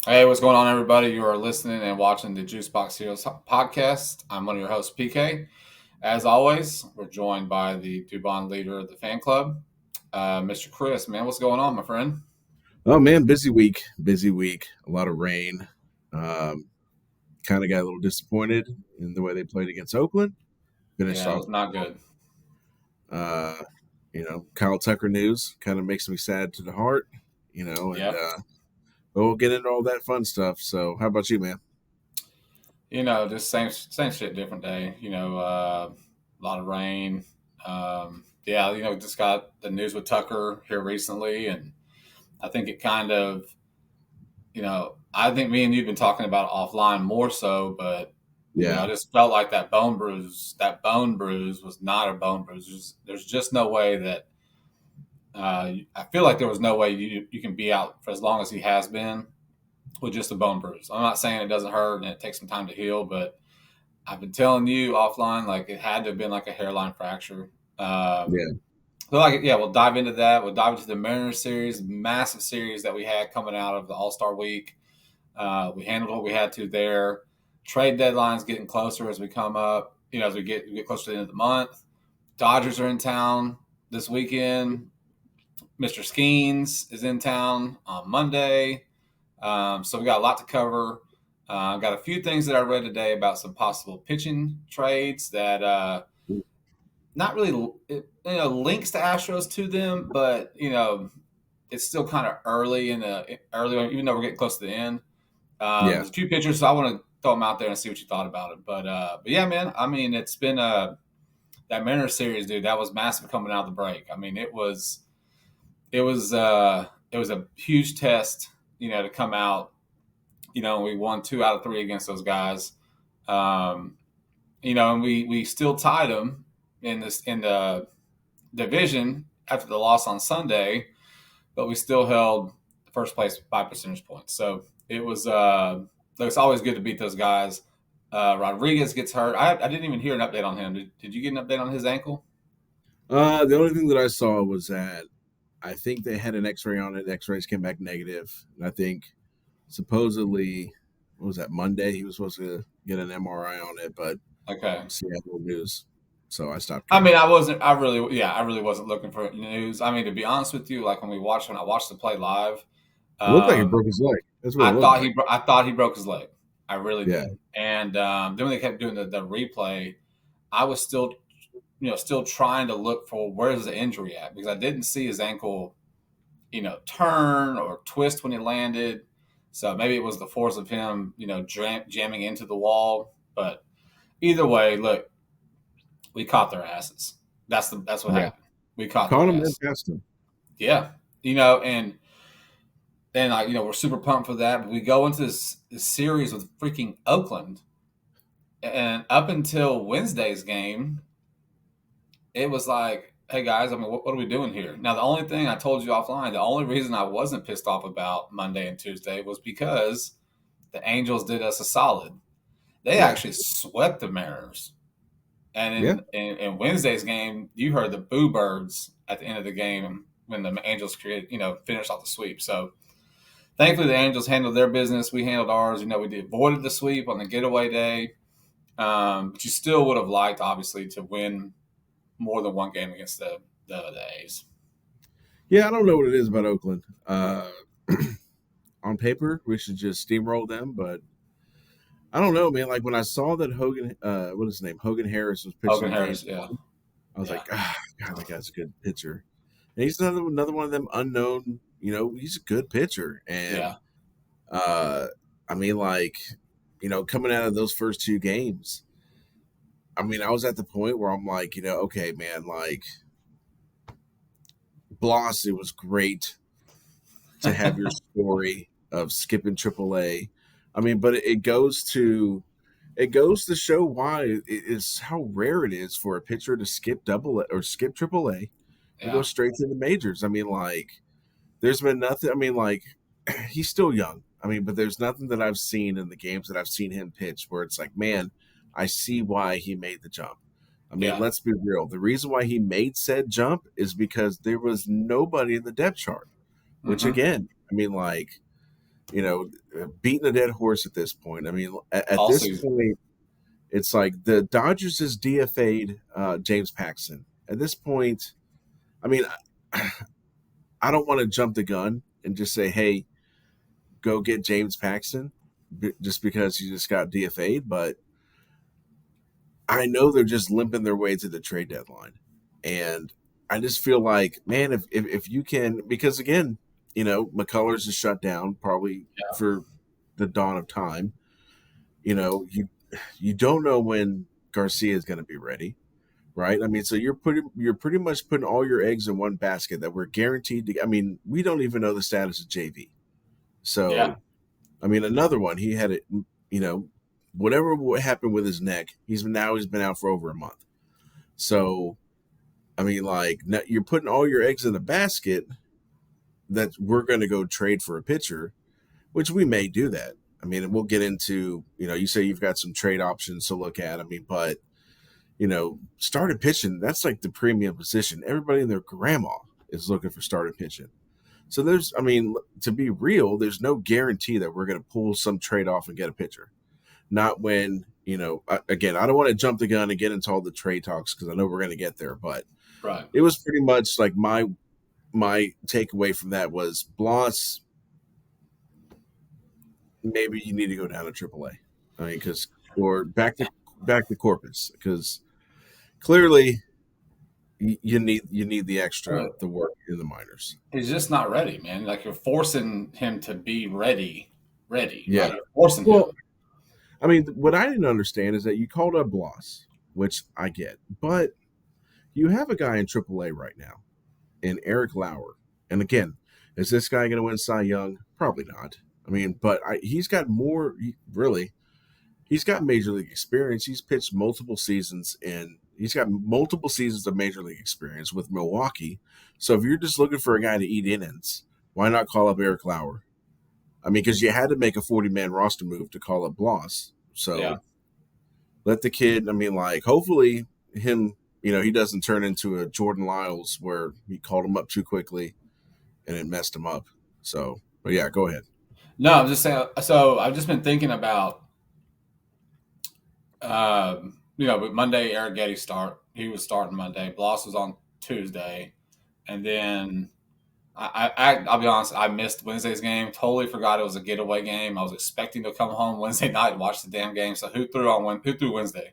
Hey, what's going on, everybody? You are listening and watching the Juicebox Heroes podcast. I'm one of your hosts, PK. As always, we're joined by the Dubon leader of the fan club, Mr. Chris. Man, what's going on, my friend? Oh man, busy week. Busy week. A lot of rain. Um, kind of got a little disappointed in the way they played against Oakland. Finished Yeah, it off, was not good. uh, Kyle Tucker news kind of makes me sad to the heart. And Yep. but we'll get into all that fun stuff. So, how about you, man? Just same shit, different day. A lot of rain. Yeah, just got the news with Tucker here recently, and I think it kind of I think me and you've been talking about it offline more so, but I Yeah, just felt like that bone bruise was not a bone bruise. There's just no way that I feel like there was no way you can be out for as long as he has been with just a bone bruise. I'm not saying it doesn't hurt and it takes some time to heal, but I've been telling you offline like it had to have been like a hairline fracture. Um, yeah. so yeah, we'll dive into that. We'll dive into the Mariners series, massive series that we had coming out of the All Star week. We handled what we had to there. Trade deadlines getting closer as we come up. As we get closer to the end of the month. Dodgers are in town this weekend. Mr. Skeens is in town on Monday. So we got a lot to cover. Got a few things that I read today about some possible pitching trades that not really links to Astros to them, but it's still kind of early in the early, even though we're getting close to the end. Yeah. There's a few pictures, so I want to throw them out there and see what you thought about it. But yeah, man. I mean, it's been that Mariners series, dude. That was massive coming out of the break. I mean, it was a huge test, to come out. We won 2 out of 3 against those guys. Um, and we still tied them in the division after the loss on Sunday, but we still held first place by percentage points. So it's always good to beat those guys. Rodriguez gets hurt. I didn't even hear an update on him. Did you get an update on his ankle? The only thing that I saw was that I think they had an X-ray on it. X-rays came back negative, and I think supposedly, what was that, Monday? He was supposed to get an MRI on it, but Okay. Seattle news, so I stopped I mean, caring. I wasn't. I really wasn't looking for news. I mean, to be honest with you, like when I watched the play live, It looked like he um, broke his leg. That's what it looked like. I thought he broke his leg. I really Yeah, did. And then when they kept doing the replay, I was still trying to look for where's the injury at because I didn't see his ankle, turn or twist when he landed. So maybe it was the force of him, jamming into the wall. But either way, look, we caught their asses. That's what yeah. happened. We caught Caught their him and ass. passed him. Yeah, and we're super pumped for that. But we go into this series with freaking Oakland, and up until Wednesday's game, it was like, hey guys, I mean, what are we doing here? Now, the only thing I told you offline, the only reason I wasn't pissed off about Monday and Tuesday was because the Angels did us a solid. They Yeah, actually swept the Mariners. And yeah, in Wednesday's game, you heard the boo birds at the end of the game when the Angels finished off the sweep. So thankfully, the Angels handled their business. We handled ours. We avoided the sweep on the getaway day. But you still would have liked, obviously, to win more than one game against the A's. yeah. I don't know what it is about Oakland. On paper, we should just steamroll them, but I don't know, man. Like when I saw that Hogan, what is his name, Hogan Harris was pitching Hogan in game Harris, yeah, one, I was yeah, like, God, that guy's a good pitcher. And he's another one of them unknown. He's a good pitcher, and yeah. uh, I mean, like, coming out of those first two games, I mean, I was at the point where I'm like, okay, man, like Bloss, it was great to have your story of skipping AAA. I mean, but it goes to show why it is how rare it is for a pitcher to skip double A or skip AAA and go Yeah. straight to the majors. I mean, like there's been nothing. I mean, like he's still young. I mean, but there's nothing that I've seen in the games that I've seen him pitch where it's like, man, I see why he made the jump. I mean, Yeah. let's be real. The reason why he made said jump is because there was nobody in the depth chart. Which Hmm. again, I mean, like beating a dead horse at this point. I mean, at All this season. point, it's like the Dodgers just DFA'd James Paxton. At this point, I mean, I don't want to jump the gun and just say, "Hey, go get James Paxton," just because he just got DFA'd. But I know they're just limping their way to the trade deadline, and I just feel like, man, if you can, because again, McCullers is shut down probably Yeah. for the dawn of time. You don't know when Garcia is going to be ready, right? I mean, so you're pretty much putting all your eggs in one basket that we're guaranteed to. I mean, we don't even know the status of JV. Yeah. So, I mean, another one, he had it, you know, whatever happened with his neck, he's been out for over a month. So, I mean, like, now you're putting all your eggs in a basket that we're going to go trade for a pitcher, which we may do that. I mean, we'll get into, you say you've got some trade options to look at. I mean, but starting pitching, that's like the premium position. Everybody and their grandma is looking for starting pitching. So I mean, to be real, there's no guarantee that we're going to pull some trade off and get a pitcher. Not when, again, I don't want to jump the gun and get into all the trade talks because I know we're going to get there, but Right. it was pretty much like my takeaway from that was Bloss, maybe you need to go down to AAA. I mean, or back to Corpus because clearly you need I mean, the work in the minors. he's just not ready, man. Like you're forcing him to be ready, Yeah. right? You're forcing him. Well, I mean, what I didn't understand is that you called up Bloss, which I get, but you have a guy in AAA right now, in Eric Lauer. And again, is this guy going to win Cy Young? Probably not. I mean, but he's got more. Really, he's got major league experience. He's pitched multiple seasons, and he's got multiple seasons of major league experience with Milwaukee. So if you're just looking for a guy to eat innings, why not call up Eric Lauer? I mean, because you had to make a 40-man roster move to call up Bloss. Yeah. So let the kid. I mean, like, hopefully him. He doesn't turn into a Jordan Lyles where he called him up too quickly and it messed him up. So, but yeah, go ahead. No, I'm just saying. So I've just been thinking about, with Monday, Eric Getty start. He was starting Monday. Bloss was on Tuesday, and then I'll be honest. I missed Wednesday's game. Totally forgot it was a getaway game. I was expecting to come home Wednesday night and watch the damn game. So who threw Wednesday?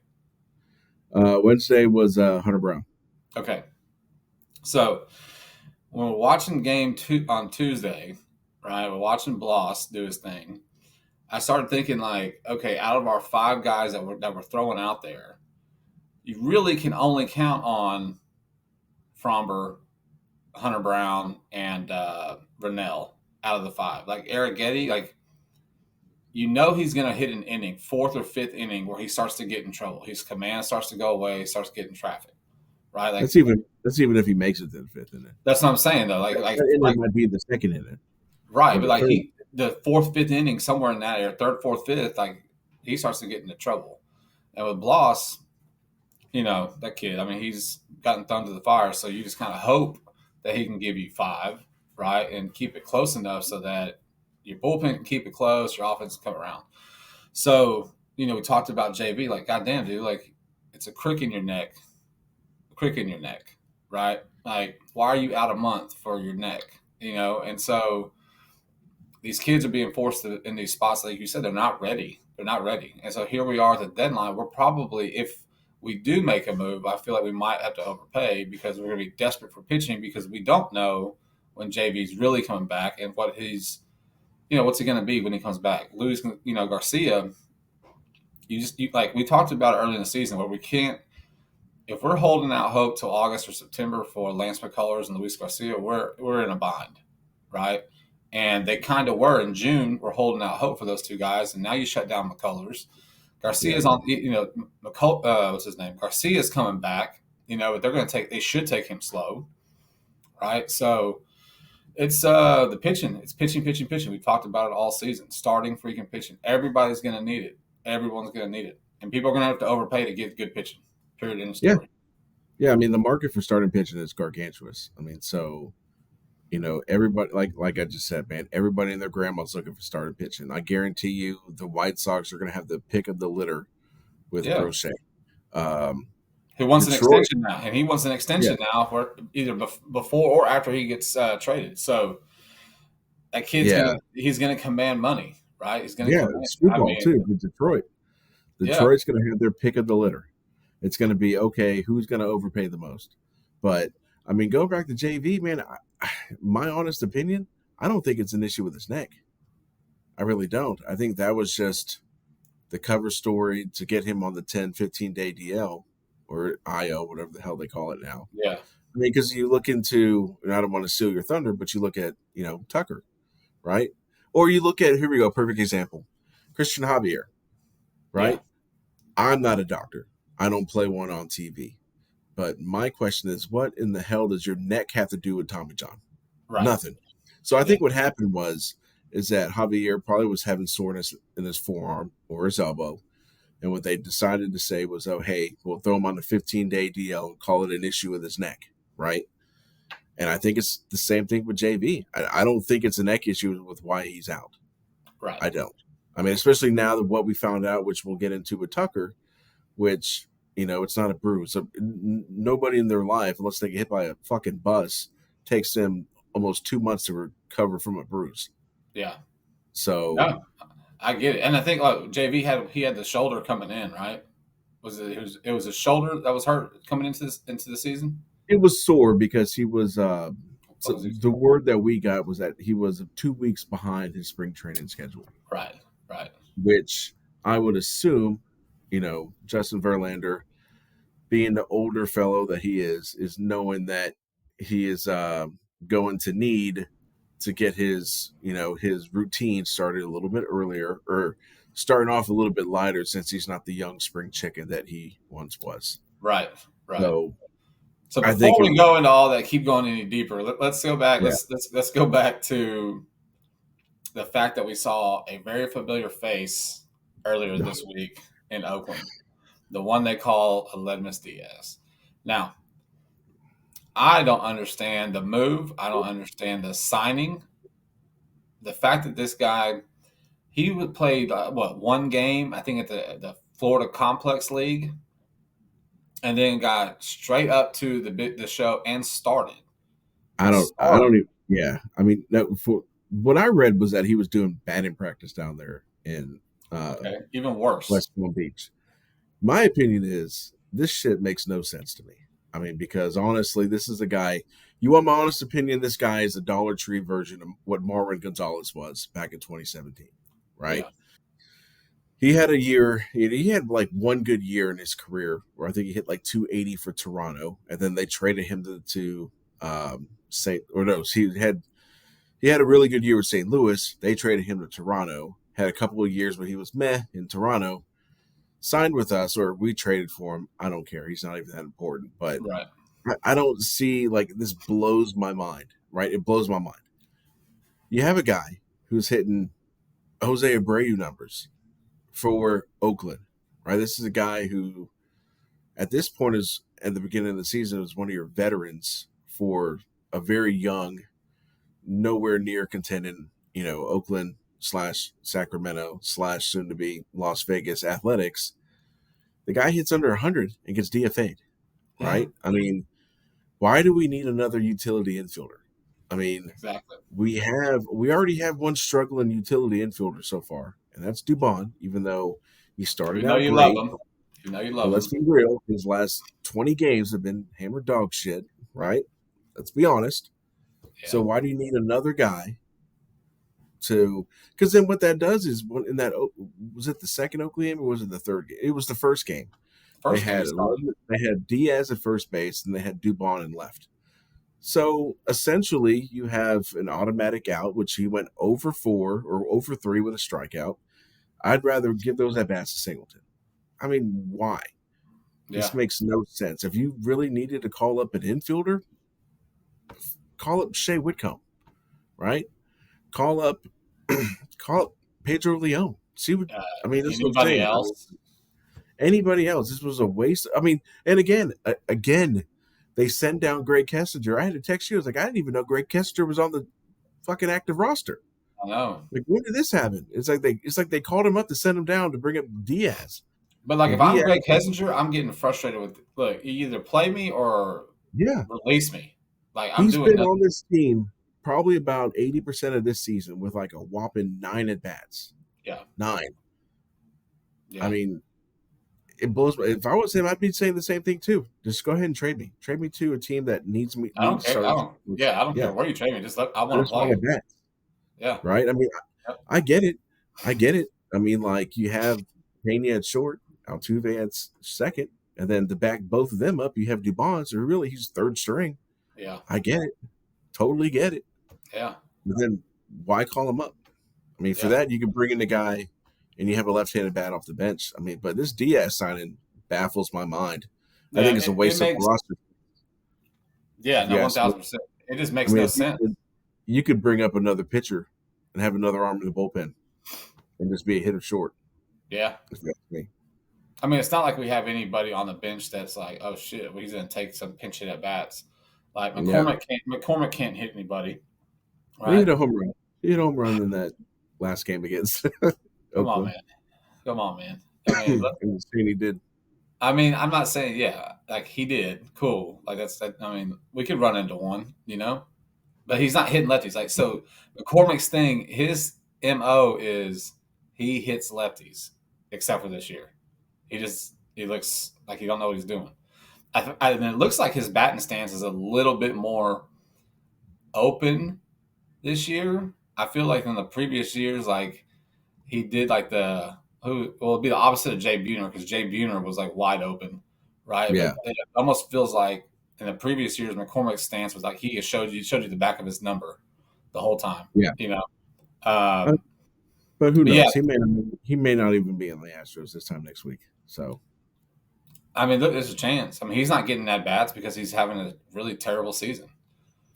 Wednesday was Hunter Brown. Okay, so when we're watching game two on Tuesday, right? We're watching Bloss do his thing. I started thinking like, okay, out of our five guys that we're throwing out there, you really can only count on Fromber, Hunter Brown, and Rennell out of the five. Like Eric Getty, like he's going to hit an inning, fourth or fifth inning, where he starts to get in trouble. His command starts to go away, starts getting traffic, right? Like That's even if he makes it to the fifth inning. that's what I'm saying though. That inning might be the second inning Right, or but the like third. the fourth, fifth inning, somewhere in that area, third, fourth, fifth, like he starts to get into trouble. And with Bloss, that kid. I mean, he's gotten thrown to the fire, so you just kind of hope that he can give you five, right, and keep it close enough so that your bullpen can keep it close, your offense can come around. So we talked about JV, like, goddamn, dude, like it's a crick in your neck, right? Like, why are you out a month for your neck? And so these kids are being forced in these spots, like you said, they're not ready. They're not ready, and so here we are at the deadline. We're probably, if we do make a move, I feel like we might have to overpay because we're going to be desperate for pitching because we don't know when JV's really coming back and what's he going to be when he comes back. Luis, Garcia, like we talked about early in the season, where we can't, if we're holding out hope till August or September for Lance McCullers and Luis Garcia, we're in a bind, right? And they kind of were in June. We're holding out hope for those two guys, and now you shut down McCullers. Yeah. Garcia's on, what's his name? Garcia's coming back, but they should take him slow, right? So it's the pitching. It's pitching, pitching, pitching. We've talked about it all season. Starting freaking pitching. Everybody's going to need it. Everyone's going to need it. And people are going to have to overpay to get good pitching. Period. End of Yeah. story. Yeah. I mean, the market for starting pitching is gargantuous. I mean, so Everybody, like I just said, man, everybody and their grandma's looking for starting pitching. I guarantee you, the White Sox are going to have the pick of the litter with Yeah. Crochet. Um, Who wants an Detroit, extension now? And he wants an yeah, extension now for either before or after he gets traded. So that kid's yeah, he's gonna command money, right? He's gonna yeah, command. I screwball mean, too. With Detroit, yeah, Detroit's going to have their pick of the litter. It's going to be okay. Who's going to overpay the most? But I mean, going back to JV, man, my honest opinion, I don't think it's an issue with his neck. I really don't. I think that was just the cover story to get him on the 10, 15-day DL or IO, whatever the hell they call it now. yeah, I mean, because you look into, and I don't want to steal your thunder, but you look at, Tucker, right? Or you look at, here we go, perfect example, Christian Javier, yeah, right? I'm not a doctor. I don't play one on TV. But my question is, what in the hell does your neck have to do with Tommy John? right, Nothing. So I yeah, think what happened is that Javier probably was having soreness in his forearm or his elbow. And what they decided to say was, oh, hey, we'll throw him on the 15-day DL and call it an issue with his neck, right? And I think it's the same thing with JV. I don't think it's a neck issue with why he's out. right, I don't. I mean, especially now that what we found out, which we'll get into with Tucker, which, it's not a bruise. So nobody in their life, unless they get hit by a fucking bus, takes them almost 2 months to recover from a bruise. yeah. So No, I get it, and I think like JV had the shoulder coming in, right? It was a shoulder that was hurt coming into the season. it was sore because he was What so was he? the word that we got was that he was 2 weeks behind his spring training schedule, Right, right, which I would assume, Justin Verlander, being the older fellow that he is knowing that he is going to need to get his routine started a little bit earlier, or starting off a little bit lighter, since he's not the young spring chicken that he once was. right, right. So So I think before we go into all that, keep going any deeper. Let's go back. yeah, Let's go back to the fact that we saw a very familiar face earlier no, this week in Oakland, the one they call Aledmus Diaz. Now, I don't understand the move. I don't understand the signing. The fact that this guy he would played one game I think at the Florida Complex League, and then got straight up to the show and started. I don't even, yeah. I mean, no, for what I read was that he was doing batting practice down there in uh, Okay, even worse. West Palm Beach. My opinion is this shit makes no sense to me. I mean, because honestly, this is a guy. You want my honest opinion? This guy is a Dollar Tree version of what Marwin Gonzalez was back in 2017, right? Yeah, He had a year. He had like one good year in his career where I think he hit like 280 for Toronto, and then they traded him to Saint, or no, he had a really good year with St. Louis. They traded him to Toronto. Had a couple of years where he was meh in Toronto. Signed with us, or we traded for him. I don't care. He's not even that important. But right. I don't see, like, this blows my mind, right? It blows my mind. You have a guy who's hitting Jose Abreu numbers for Oakland, right? This is a guy who, at this point, is at the beginning of the season, was one of your veterans for a very young, nowhere near contending, Oakland slash Sacramento slash soon to be Las Vegas Athletics. The guy hits under 100 and gets DFA'd, Yeah, right? I mean, why do we need another utility infielder? I mean, exactly. we already have one struggling utility infielder so far, and that's Dubon, even though he You started know out you love great. them. You know you But love let's them. be real, his last 20 games have been hammer dog shit, right? Let's be honest. Yeah. So why do you need another guy to, because then what that does is, in that, was it the second Oakland game or was it the third game? It was the first game. They First game he had started. 11, they had Diaz at first base, and they had Dubon in left. So essentially, you have an automatic out, which he went over 4 or over 3 with a strikeout. I'd rather give those at bats to Singleton. I mean, why? Yeah, This makes no sense. If you really needed to call up an infielder, call up Shea Whitcomb, right? Call up, call up Pedro Leon. See what uh, I mean. This is what I'm anybody saying. I mean, else? anybody else, this was a waste. I mean, and again, they send down Greg Kessinger. I had to text you. I was like, I didn't even know Greg Kessinger was on the fucking active roster. I know. Like, when did this happen? It's like they called him up to send him down to bring up Diaz. But like, And if I'm Diaz, Greg Kessinger, I'm getting frustrated with. Look, you either play me or yeah, release me. Like I'm he's doing been nothing. on this team probably about 80% of this season with like a whopping 9 at bats. Yeah, 9. I yeah. mean, it blows. If I was him, I'd be saying the same thing too. Just go ahead and trade me. Trade me to a team that I don't needs care. I starters. don't. Yeah, I don't Yeah, care where you trade me. Just look. I I want to just want play. at bats, Yeah. right? I mean, Yep. I get it. I get it. I mean, like you have Pena at short, Altuve at second, and then to back both of them up, you have Dubon. So really, he's third string. Yeah. I get it. Totally get it. Yeah. But then why call him up? I mean, for Yeah. that, you can bring in the guy and you have a left-handed bat off the bench. I mean, but this Diaz signing baffles my mind. I Yeah. think it's a It waste of a makes. roster. Yeah. If No. you One ask me. thousand percent. It just I makes mean, no if sense. you could bring up another pitcher and have another arm in the bullpen and just be a hitter short. Yeah. If you ask me. I mean, it's not like we have anybody on the bench that's like, oh shit, well, he's going to take some pinch hit at bats. Like Yeah, McCormick can't hit anybody, he hit right? a home run. He hit a home run in that last game against Come on, Oakland. man. Come on, man. I mean, look, And he did. I mean, I'm not saying, yeah, like he did, cool. Like that's, that, I mean, we could run into one, but he's not hitting lefties. Like so, McCormick's thing, his mo is he hits lefties, except for this year. He looks like he don't know what he's doing. And it looks like his batting stance is a little bit more open this year. I feel like in the previous years, like he did like it'd be the opposite of Jay Buhner because Jay Buhner was like wide open, right? Yeah, But it almost feels like in the previous years, McCormick's stance was like he showed you the back of his number the whole time, yeah. you know. Uh, Um, but who but yeah, knows? He may not even be in the Astros this time next week. So I mean, look, there's a chance. I mean, he's not getting at bats because he's having a really terrible season,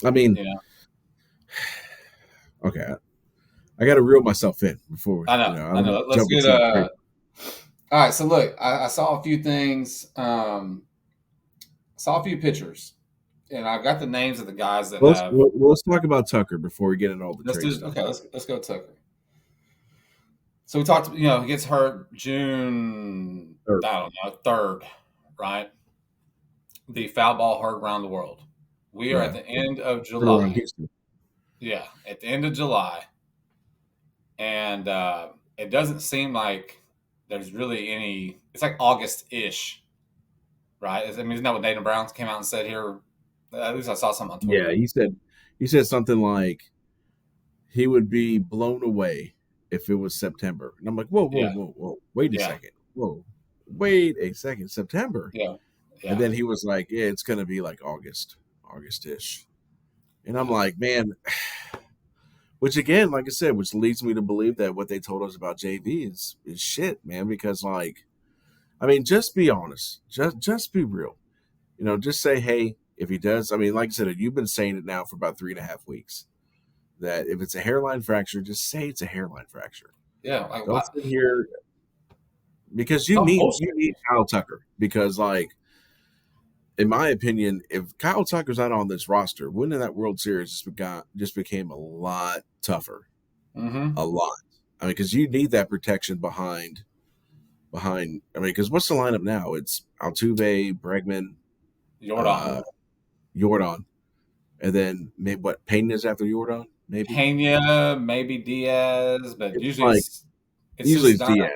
I mean, you know. okay, I got to reel myself in before I know, I I don't want know. to Let's jump get into the trade. All right, so look, I saw a few things. Saw a few pictures, and I've got the names of the guys that Let's have. well, let's talk about Tucker before we get into all the Let's trade do stuff. okay. Let's go Tucker. So we talked. He gets hurt June. Or, I don't know, third, right? The foul ball heard around the world. We are at yeah, the end of throw on July. Houston. Yeah, at the end of July, and it doesn't seem like there's really any. It's like August ish, right? I mean, isn't that what Nathan Brown came out and said here? At least I saw something on Yeah, Twitter. he said something like he would be blown away if it was September. And I'm like, whoa, whoa, Yeah, whoa, whoa, wait a yeah, second, whoa, wait a second, September. yeah, And yeah, then he was like, yeah, it's gonna be like August-ish. And I'm yeah. like, man, which again, like I said, which leads me to believe that what they told us about JV is shit, man. Because like, I mean, just be honest, just be real. Just say, hey, if he does, I mean, like I said, you've been saying it now for about 3.5 weeks. That if it's a hairline fracture, just say it's a hairline fracture. Yeah, like Don't what? sit here because you Some need bullshit. you need Kyle Tucker. Because like, in my opinion, if Kyle Tucker's not on this roster, winning that World Series just became a lot tougher. Mm-hmm. A lot. I mean, because you need that protection behind. I mean, because what's the lineup now? It's Altuve, Bregman, Jordan. uh, Jordan, and then maybe what Pena's after Jordan, maybe. Pena, maybe Diaz, but It's usually like it's usually just it's not. Diaz,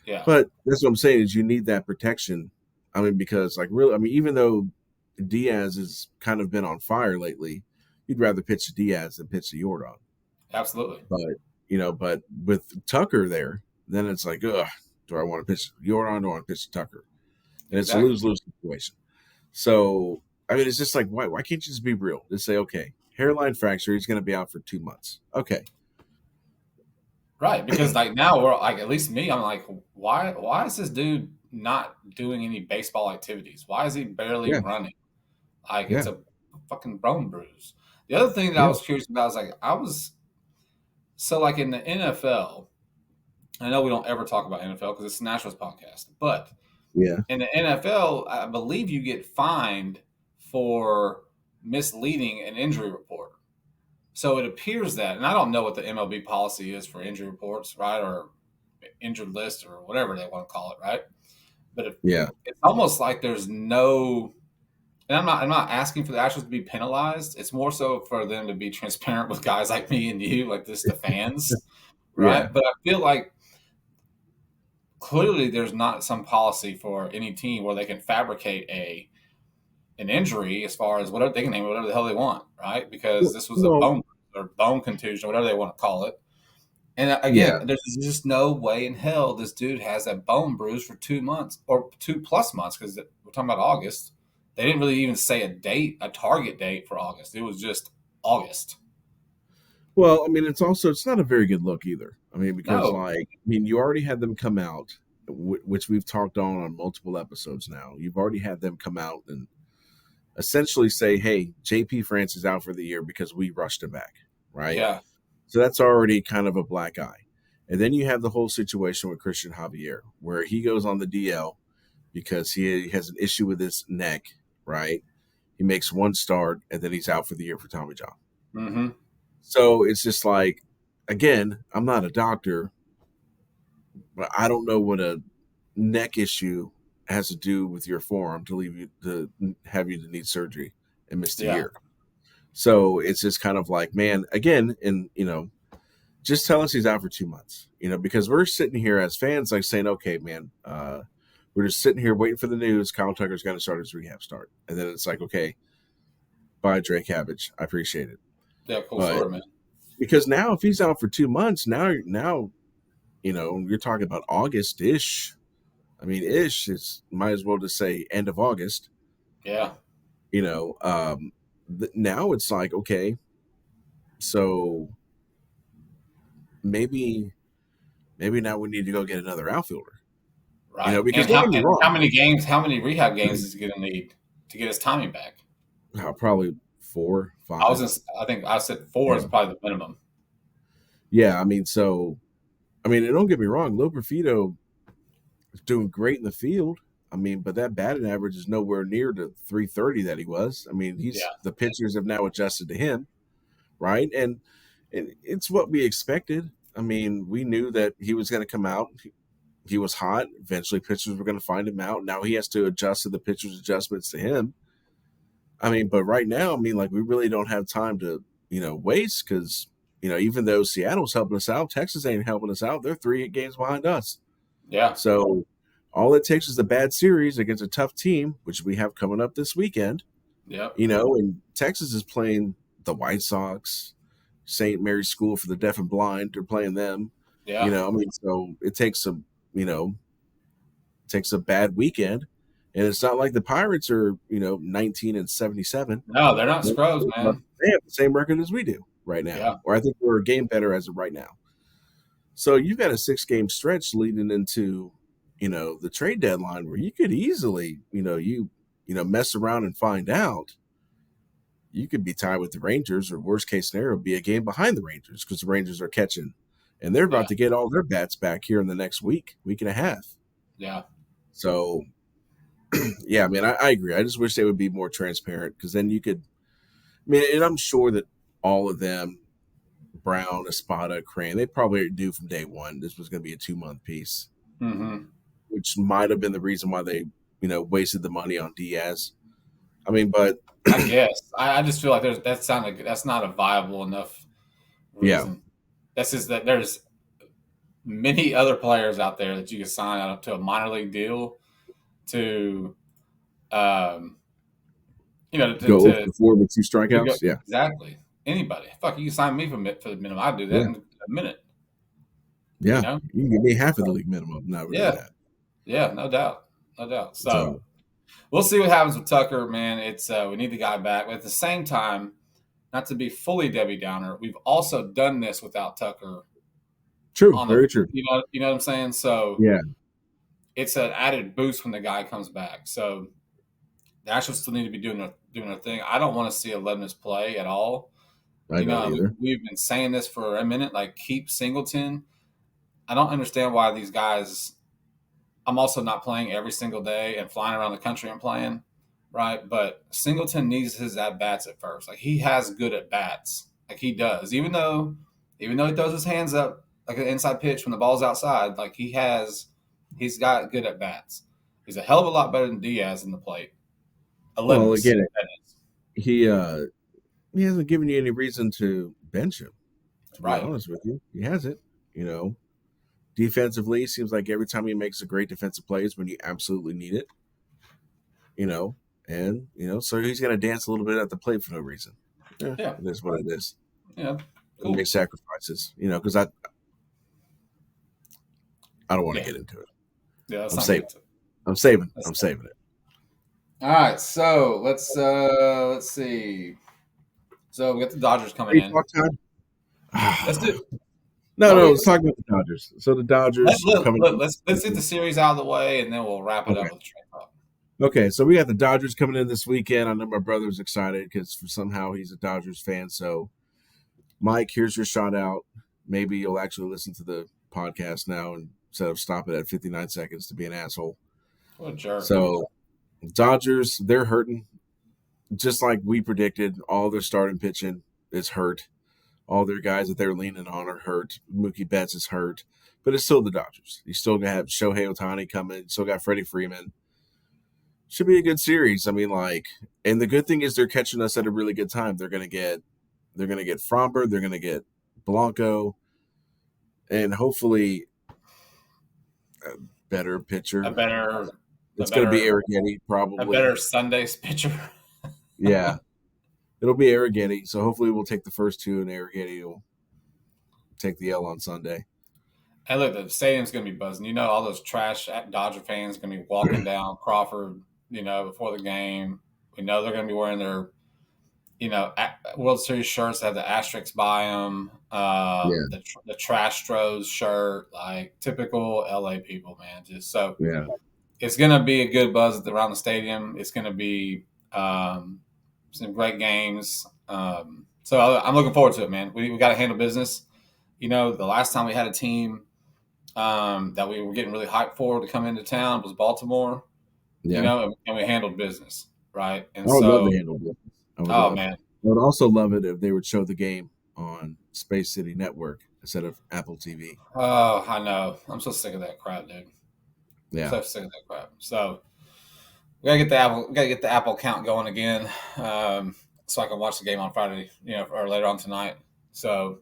Yeah, but that's what I'm saying is you need that protection. I mean, because like really, I mean, even though Diaz has kind of been on fire lately, you'd rather pitch to Diaz than pitch to Jordan. absolutely. But but with Tucker there, then it's like, ugh, do I want to pitch to Jordan? Or do I want to pitch to Tucker? And it's a Exactly. lose-lose situation. So I mean, it's just like why can't you just be real? Just say, okay, hairline fracture, he's going to be out for 2 months. Okay, Right, because like now we're like at least me, I'm like, why is this dude not doing any baseball activities? Why is he barely yeah, running? Like it's yeah, a fucking bone bruise. The other thing that I yeah, was curious about is like I was so like in the NFL. I know we don't ever talk about NFL because it's a Nationals podcast, but yeah, in the NFL, I believe you get fined for misleading an injury report. So it appears that, and I don't know what the MLB policy is for injury reports, right, or injured list or whatever they want to call it, right? But Yeah. it's almost like there's no, and I'm not asking for the Astros to be penalized. It's more so for them to be transparent with guys like me and you, like this, the fans, Yeah. right? But I feel like clearly there's not some policy for any team where they can fabricate an injury as far as whatever they can name it, whatever the hell they want, right? Because this was a Well, bone or bone contusion, or whatever they want to call it. And yeah. again, there's just no way in hell this dude has that bone bruise for 2 months or 2+ months, because we're talking about August. They didn't really even say a date, a target date for August. It was just August. Well, I mean, it's not a very good look either. I mean, because No. like, I mean, you already had them come out, which we've talked on multiple episodes now. You've already had them come out and essentially say, "Hey, JP France is out for the year because we rushed him back," right? Yeah. So that's already kind of a black eye. And then you have the whole situation with Christian Javier, where he goes on the DL because he has an issue with his neck, right? He makes one start and then he's out for the year for Tommy John. Mm-hmm. So it's just like, again, I'm not a doctor, but I don't know what a neck issue has to do with your forearm to leave you to have you to need surgery and miss the Yeah. year. So it's just kind of like, man, again, and just tell us he's out for 2 months, because we're sitting here as fans, like saying, okay, man, we're just sitting here waiting for the news. Kyle Tucker's got to start his rehab start. And then it's like, okay, bye, Drake Cabbage. I appreciate it. Yeah. Cool But story, man. because now if he's out for 2 months, now, you're talking about August-ish. I mean, ish is might as well just say end of August, Yeah. you know. Now it's like, okay, so maybe now we need to go get another outfielder. Right. Because And don't how get me and how wrong, many games, how many rehab games is he going to need to get his timing back? probably four, I was, five. I think I said four is Yeah, probably the minimum. yeah. And don't get me wrong, Lou Perfito is doing great in the field. I mean, but that batting average is nowhere near the 330 that he was. I mean, Yeah. the pitchers have now adjusted to him, right? And it's what we expected. I mean, we knew that he was going to come out. He was hot. Eventually, pitchers were going to find him out. Now he has to adjust to the pitchers' adjustments to him. I mean, but right now, I mean, like, we really don't have time to, waste because, even though Seattle's helping us out, Texas ain't helping us out. They're 3 games behind us. Yeah. So all it takes is a bad series against a tough team, which we have coming up this weekend, Yep. and Texas is playing the White Sox, St. Mary's School for the Deaf and Blind. They're playing them. Yeah. I mean, so it takes a bad weekend. And it's not like the Pirates are, 19-77. No, they're not They scrubs, man. have the same record as we do right now. Yeah. Or I think we're a game better as of right now. So you've got a 6-game stretch leading into, the trade deadline where you could easily, mess around and find out. You could be tied with the Rangers, or worst case scenario, be a game behind the Rangers because the Rangers are catching. And they're Yeah. about to get all their bats back here in the next week and a half. Yeah. So, yeah, I mean, I agree. I just wish they would be more transparent because then you could, and I'm sure that all of them, Brown, Espada, Crane, they probably knew from day one this was going to be a 2-month piece, Mm-hmm. which might have been the reason why they, wasted the money on Diaz. I mean, but I guess I just feel like that's not a viable enough yeah, reason. That's just that there's many other players out there that you can sign out to a minor league deal to, um, go 0 to for 4 with 2 go strikeouts. Yeah, exactly anybody. Fuck, you can sign me for the minimum. I'd do that yeah, in a minute. You yeah. know? You can give me half of the So, league minimum. Now we're doing yeah, that. yeah, no doubt, no doubt. So So we'll see what happens with Tucker, man. It's we need the guy back, but at the same time, not to be fully Debbie Downer, we've also done this without Tucker true, on the, very true. you know what I'm saying. So Yeah, it's an added boost when the guy comes back. So the Astros still need to be doing their thing. I don't want to see Leibniz play at all. I don't I mean, either. we've been saying this for a minute. Like, keep Singleton. I don't understand why these guys. I'm also not playing every single day and flying around the country and playing. right? But Singleton needs his at bats at first. Like he has good at bats, like he does. Even though he throws his hands up like an inside pitch when the ball's outside, like he's got good at bats. He's a hell of a lot better than Diaz in the plate. Well, Aledmys, again, that is. he uh he hasn't given you any reason to bench him. To be Right. honest with you, he hasn't. You know, defensively, seems like every time he makes a great defensive play is when you absolutely need it. You know, and so he's gonna dance a little bit at the plate for no reason. Yeah, Yeah. it is what it is. Yeah. And Cool. make sacrifices. Because I don't want to Yeah. get into it. Yeah. Let's I'm not get saving. into it. I'm saving. Let's I'm saving it. All right, so let's see. So we got the Dodgers coming in. Baseball time. Let's do. No, Well, no. Let's talk about the Dodgers. So the Dodgers coming. let's get the series out of the way, and then we'll wrap it Okay. up with the trade talk. Okay. So we got the Dodgers coming in this weekend. I know my brother's excited because somehow he's a Dodgers fan. So, Mike, here's your shout out. Maybe you'll actually listen to the podcast now instead of stopping at 59 seconds to be an asshole. What a jerk. So, Dodgers, they're hurting. Just like we predicted, all their starting pitching is hurt. All their guys that they're leaning on are hurt. Mookie Betts is hurt. But it's still the Dodgers. You still have Shohei Ohtani coming. Still got Freddie Freeman. Should be a good series. I mean, and the good thing is they're catching us at a really good time. They're gonna get Fromber, they're gonna get Blanco, and hopefully a better pitcher. It's gonna be Arrighetti, a probably. better Sunday's pitcher. Yeah. It'll be Arrighetti. So hopefully we'll take the first two and Arrighetti will take the L on Sunday. And look, the stadium's gonna be buzzing. You know, all those trash Dodger fans gonna be walking down Crawford. Before the game. We know they're gonna be wearing their World Series shirts that have the asterisks by them. The Trastros shirt, like typical LA people, man. Just so Yeah. it's going to be a good buzz around the stadium. It's going to be some great games. So I'm looking forward to it, man. We got to handle business. The last time we had a team that we were getting really hyped for to come into town was Baltimore. Yeah. And we handled business, right? And I would love to handle business. Man. I would also love it if they would show the game on Space City Network instead of Apple TV. Oh, I know. I'm so sick of that crap, dude. Yeah. So sick of that crap. So we gotta get the Apple account going again, so I can watch the game on Friday, or later on tonight. So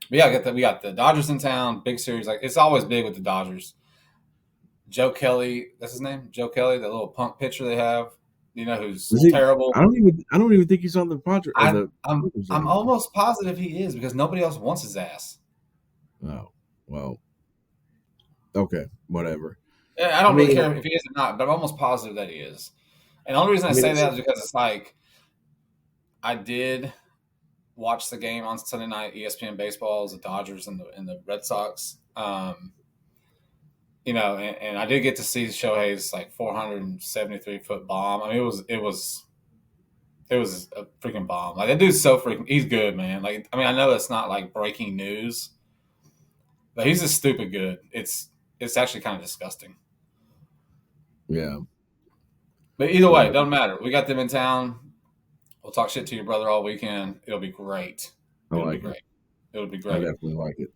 we got the Dodgers in town, big series. Like it's always big with the Dodgers. Joe Kelly, that's his name, Joe Kelly, that little punk pitcher they have. Who's terrible. I don't even think he's on the Padres. I'm almost positive he is because nobody else wants his ass. Oh, well. Okay, whatever. I don't really care if he is or not, but I'm almost positive that he is. And the only reason I say that is because it's like I did watch the game on Sunday night, ESPN baseball, the Dodgers and the Red Sox. And I did get to see Shohei's like 473-foot bomb. I mean, it was a freaking bomb. Like that dude's so freaking. He's good, man. Like I mean, I know it's not like breaking news, but he's just stupid good. It's actually kind of disgusting. Yeah. But either way, it doesn't matter. We got them in town. We'll talk shit to your brother all weekend. It'll be great. It'll be great. I definitely like it.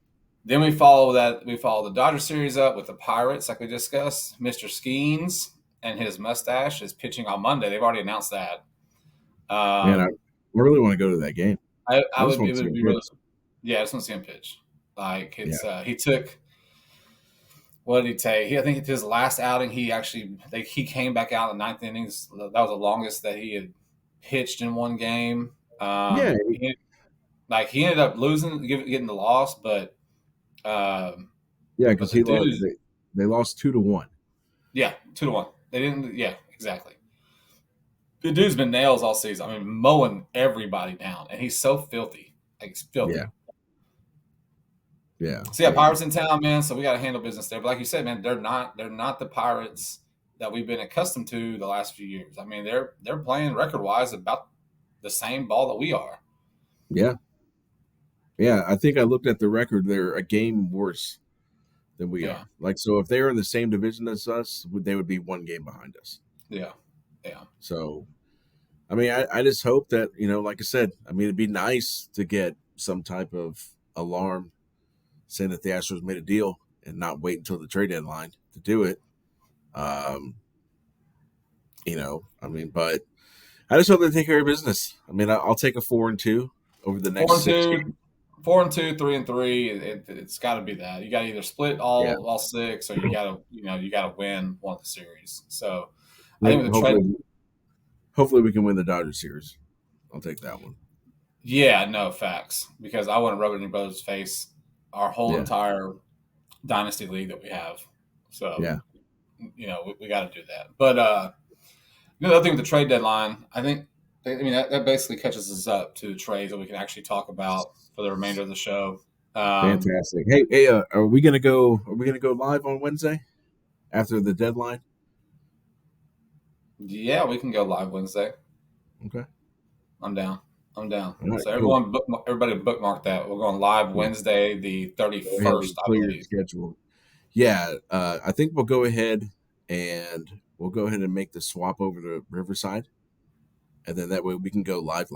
Then we follow the Dodger series up with the Pirates, like we discussed. Mr. Skeens and his mustache is pitching on Monday. They've already announced that. Man, I really want to go to that game. I just want to see him pitch. Like he took. What did he take? I think his last outing, he came back out in the ninth innings. That was the longest that he had pitched in one game. He ended up losing, getting the loss, but because they lost 2-1. Yeah, 2-1. They didn't. Yeah, exactly. The dude's been nails all season. I mean, mowing everybody down, and he's so filthy. Like he's filthy. Yeah. So Pirates in town, man. So we got to handle business there. But like you said, man, they're not the Pirates that we've been accustomed to the last few years. I mean, they're playing record wise about the same ball that we are. Yeah. Yeah, I think I looked at the record. They're a game worse than we are. Like, so if they were in the same division as us, they would be one game behind us. Yeah. Yeah. So, I mean, I just hope that, like I said, I mean, it'd be nice to get some type of alarm saying that the Astros made a deal and not wait until the trade deadline to do it. Um, I mean, but I just hope they take care of business. I mean, I'll take a 4-2 over the Four next and six two, games. 4-2, 3-3. It's got to be that. You got to either split Yeah. all six, or you got to win one of the series. So I think Maybe, with the trade, hopefully we can win the Dodgers series. I'll take that one. yeah, no facts, because I wouldn't rub it in your brother's face our whole Yeah. entire dynasty league that we have. So Yeah. we got to do that. But the other thing with the trade deadline, I mean that basically catches us up to the trades that we can actually talk about for the remainder of the show. Um, Fantastic. Hey, are we gonna go? Are we gonna go live on Wednesday after the deadline? yeah, we can go live Wednesday. Okay. I'm down. I'm down. All right. So Cool. everybody bookmark that. We're going live Yeah. Wednesday, the Go ahead and 31st, I clear your believe. schedule. Yeah. I think we'll go ahead and make the swap over to Riverside, and then that way we can go live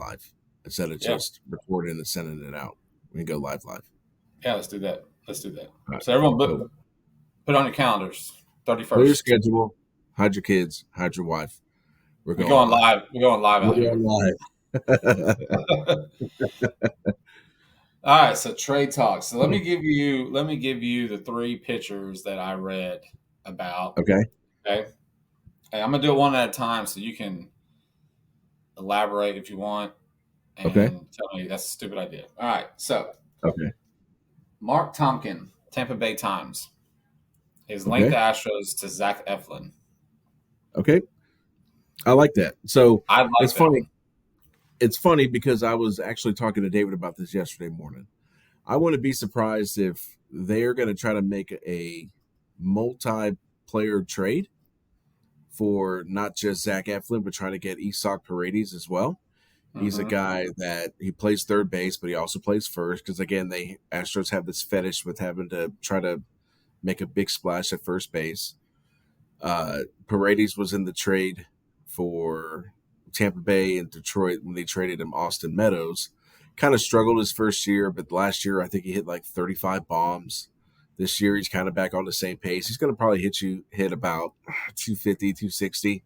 instead of Yeah, just recording and sending it out. We can go live. yeah. Let's do that. Let's do that. All right. So everyone, Cool. put on your calendars. Clear your 31st. schedule. Hide your kids. Hide your wife. We're We're going going live. live. We're going live out We're here. going live. All right. So trade talk. So let me give you the three pitchers that I read about. Okay. Okay. And I'm gonna do it one at a time, so you can elaborate if you want Okay. and tell me that's a stupid idea. All right. So Okay. Mark Tompkin, Tampa Bay Times. Is linked Okay. the Astros to Zach Eflin. Okay. I like that. So I it's like that funny. one. It's funny because I was actually talking to David about this yesterday morning. I wouldn't be surprised if they're going to try to make a multi-player trade for not just Zach Eflin, but try to get Isak Paredes as well. He's a Mm-hmm. guy that he plays third base, but he also plays first because again, they Astros have this fetish with having to try to make a big splash at first base. Paredes was in the trade for Tampa Bay and Detroit when they traded him Austin Meadows. Kind of struggled his first year, but last year I think he hit like 35 bombs. This year he's kind of back on the same pace. He's going to probably hit about 250, 260.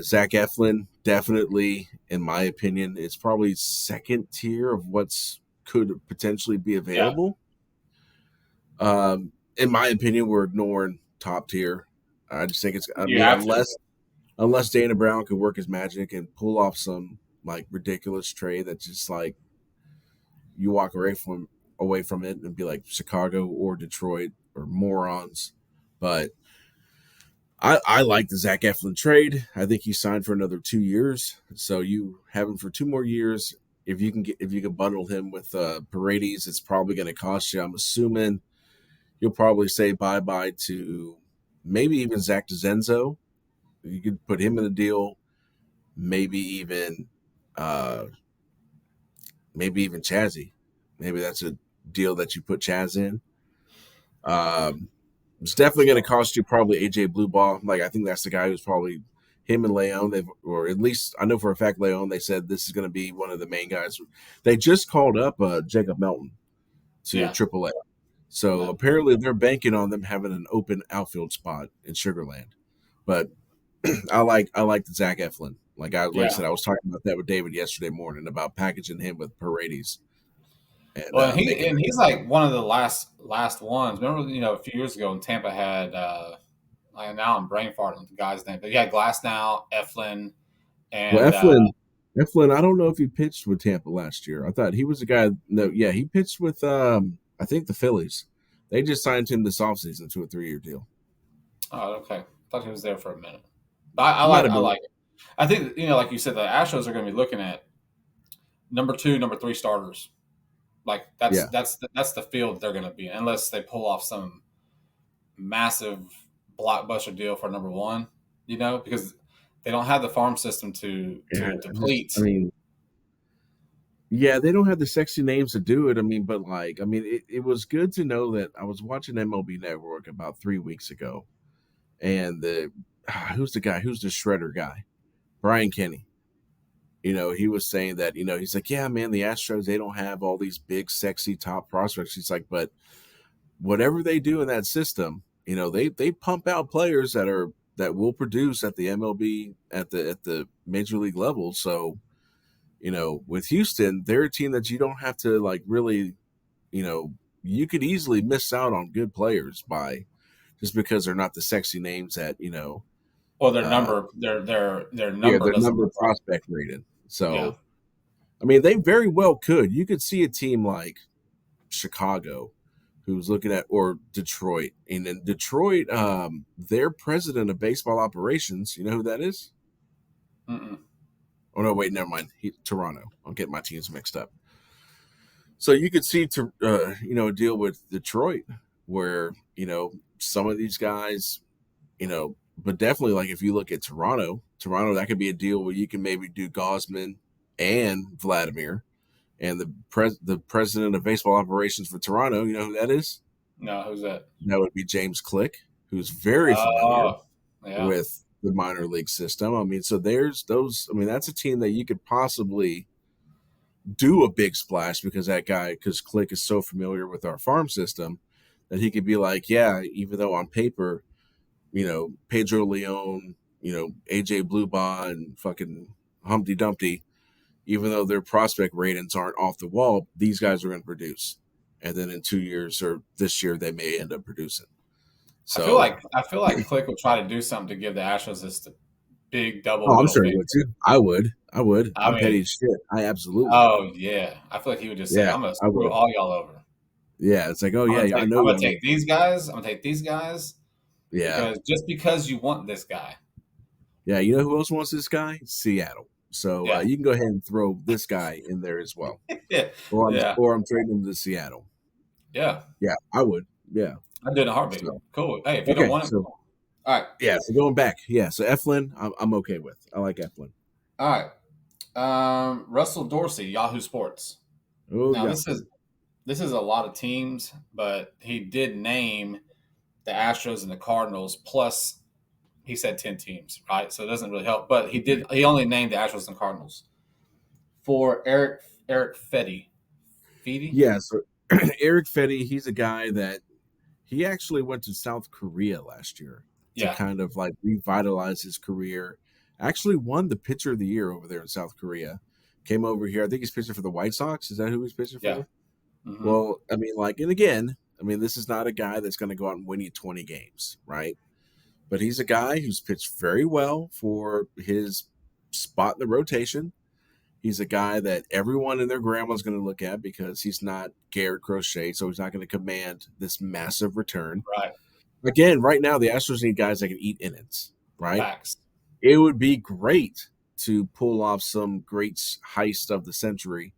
Zach Eflin, definitely, in my opinion, it's probably second tier of what's could potentially be Yeah, available. In my opinion, we're ignoring top tier. I just think it's. I you mean, have to. unless Dana Brown can work his magic and pull off some like ridiculous trade that's just like you walk away from it and be like Chicago or Detroit or morons. But I like the Zach Eflin trade. I think he signed for another 2 years, so you have him for 2 more years. If you can bundle him with Paredes, it's probably going to cost you. I'm assuming you'll probably say bye bye to maybe even Zach DeZenzo. You could put him in the deal. Maybe even uh, maybe even Chazzy. Maybe that's a deal that you put Chaz in. Um, it's definitely going to cost you probably AJ Blueball. Like I think that's the guy who's probably him and Leon. Or at least I know for a fact Leon. They said this is going to be one of the main guys. They just called up Jacob Melton to Yeah, AAA. So apparently they're banking on them having an open outfield spot in Sugarland. But I like the Zach Eflin. Like I yeah. said, I was talking about that with David yesterday morning about packaging him with Paredes and Well, and making he's like one of the last ones. Remember, a few years ago when Tampa had now I'm brain farting with the guy's name, but yeah, Glasnow, Eflin, well and Eflin. I don't know if he pitched with Tampa last year. I thought he was a guy. No, yeah, he pitched with I think the Phillies. They just signed him this offseason to a 3-year deal. oh, okay, I thought he was there for a minute. But He might have I been. like it. I think like you said, the Astros are going to be looking at number two, number three starters. Like that's Yeah, that's that's the field they're going to be in, unless they pull off some massive blockbuster deal for number one. Because they don't have the farm system to yeah. I deplete. mean, yeah, they don't have the sexy names to do it. I mean, but like, I mean, it was good to know that I was watching MLB Network about 3 weeks ago, and who's the guy? Who's the shredder guy? Brian Kenny. He was saying that, he's like, yeah, man, the Astros, they don't have all these big, sexy top prospects. He's like, but whatever they do in that system, they pump out players that will produce at the MLB at the major league level. So, with Houston, they're a team that you don't have to like really, you know, you could easily miss out on good players by just because they're not the sexy names that, Or their uh, number, their yeah, number their doesn't number look right. prospect rated. Yeah. So, I mean, they very well could. You could see a team like Chicago who's looking at, or Detroit. And in Detroit, their president of baseball operations, you know who that is? Mm-mm. Oh, no, wait, never mind. Toronto. I'm getting my teams mixed up. So you could see, a deal with Detroit where, some of these guys, but definitely like if you look at Toronto, that could be a deal where you can maybe do Gosman and Vladimir. And the president of baseball operations for Toronto, you know who that is? No, who's that? That would be James Click, who's very familiar Oh, yeah. with the minor league system. I mean, so there's those. I mean, that's a team that you could possibly do a big splash because Click is so familiar with our farm system that he could be like, yeah, even though on paper, Pedro Leon, AJ Bluebon, and fucking Humpty Dumpty, even though their prospect ratings aren't off the wall, these guys are going to produce. And then in 2 years or this year, they may end up producing. So, I feel like Click will try to do something to give the Astros this big double oh, I'm middle sure he finger. would too. I would. I would. I I'm petty mean, as shit. I absolutely would. oh yeah. I feel like he would just say, Yeah, "I'm gonna I screw would. all y'all over. Yeah, it's like, oh yeah, I know. I'm gonna I mean, take these guys. I'm gonna take these guys yeah, because just because you want this guy, yeah. You know who else wants this guy? Seattle. So yeah, you can go ahead and throw this guy in there as well, yeah, or I'm yeah, or I'm trading him to Seattle. yeah. Yeah, I would. Yeah. I'd do it in a heartbeat. So Cool. Hey, if you don't okay, want him, so cool. All right, yeah, so going back, yeah, so Eflin, I'm okay with. I like Eflin. all right. Russell Dorsey, Yahoo Sports. Oh, Now yeah. this is a lot of teams, but he did name the Astros and the Cardinals. Plus, he said 10 teams, right? So it doesn't really help. But he Okay. did. He only named the Astros and Cardinals for Eric Fetty. Fetty? Yeah, so Eric Fetty, he's a guy that he actually went to South Korea last year to Yeah, kind of like revitalize his career. Actually won the pitcher of the year over there in South Korea. Came over here. I think he's pitching for the White Sox. Is that who he's pitching yeah. for? Mm-hmm. Well, I mean, like, and again, I mean, this is not a guy that's going to go out and win you 20 games, right? But he's a guy who's pitched very well for his spot in the rotation. He's a guy that everyone and their grandma's going to look at because he's not Garrett Crochet, so he's not going to command this massive return. Right. Again, right now, the Astros need guys that can eat innings, right? Facts. It would be great to pull off some great heist of the century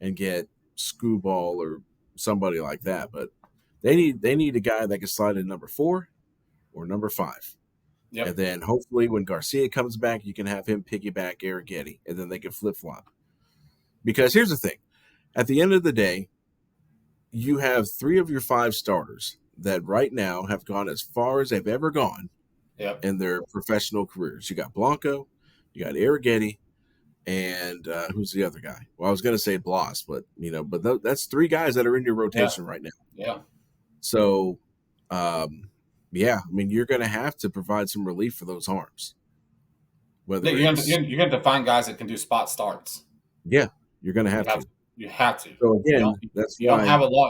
and get Screwball or somebody like that, but they need a guy that can slide in number 4 or number 5. And Yep. then hopefully when Garcia comes back, you can have him piggyback Eric Getty, and then they can flip flop. Because here's the thing: at the end of the day, you have 3 of your 5 starters that right now have gone as far as they've ever gone Yep. in their professional careers. You got Blanco, you got Eric Getty, and who's the other guy? Well, I was going to say Bloss, but that's 3 guys that are in your Yeah. rotation right now. Yeah. So, yeah, I mean, you're going to have to provide some relief for those arms. Yeah, Whether it's you have to find guys that can do spot starts. Yeah, you're going to You have have to. you have to. So again, that's why.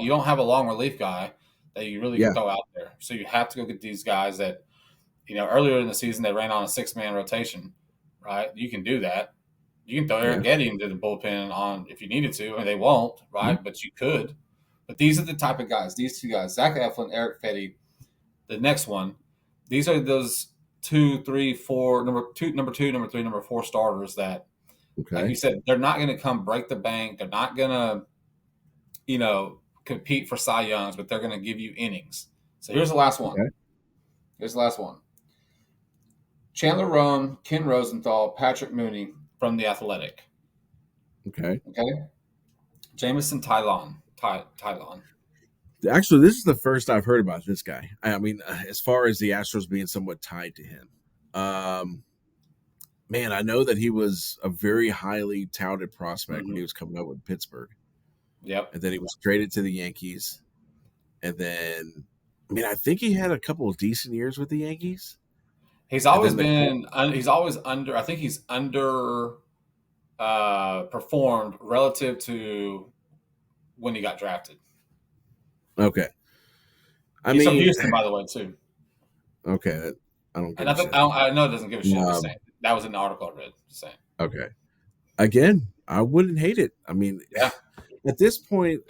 You don't have a long relief guy that you really can Yeah, throw out there. So you have to go get these guys that earlier in the season they ran on a 6-man rotation, right? You can do that. You can throw yeah, Eric Getty into the bullpen on if you needed to. I mean, they won't, mhm, right? But you could. But these are the type of guys. These 2 guys, Zach Eflin, Eric Fetty. The next one, these are those 2, 3, 4, number 2, number 3, number 4 starters that, like okay, you said, they're not going to come break the bank. They're not going to, compete for Cy Youngs, but they're going to give you innings. So here's the last one. okay, Here's the last one. Chandler Roan, Ken Rosenthal, Patrick Mooney from the Athletic. okay. Okay. Jamison Tylon. Tylon. Actually, this is the first I've heard about this guy. I mean, as far as the Astros being somewhat tied to him. Um, man, I know that he was a very highly touted prospect when Hmm. he was coming up with Pittsburgh, Yep. and then he was traded to the Yankees, and then I mean, I think he had a couple of decent years with the Yankees, He's and always then the been. He's always under. I think he's under performed relative to when he got drafted. okay. I He's from mean, Houston, by the way, too. okay, I don't give And a shit. I know it doesn't give a shit. Just Um, saying. That was in the article I read. Just saying. okay, again, I wouldn't hate it. I mean, Yeah. at this point,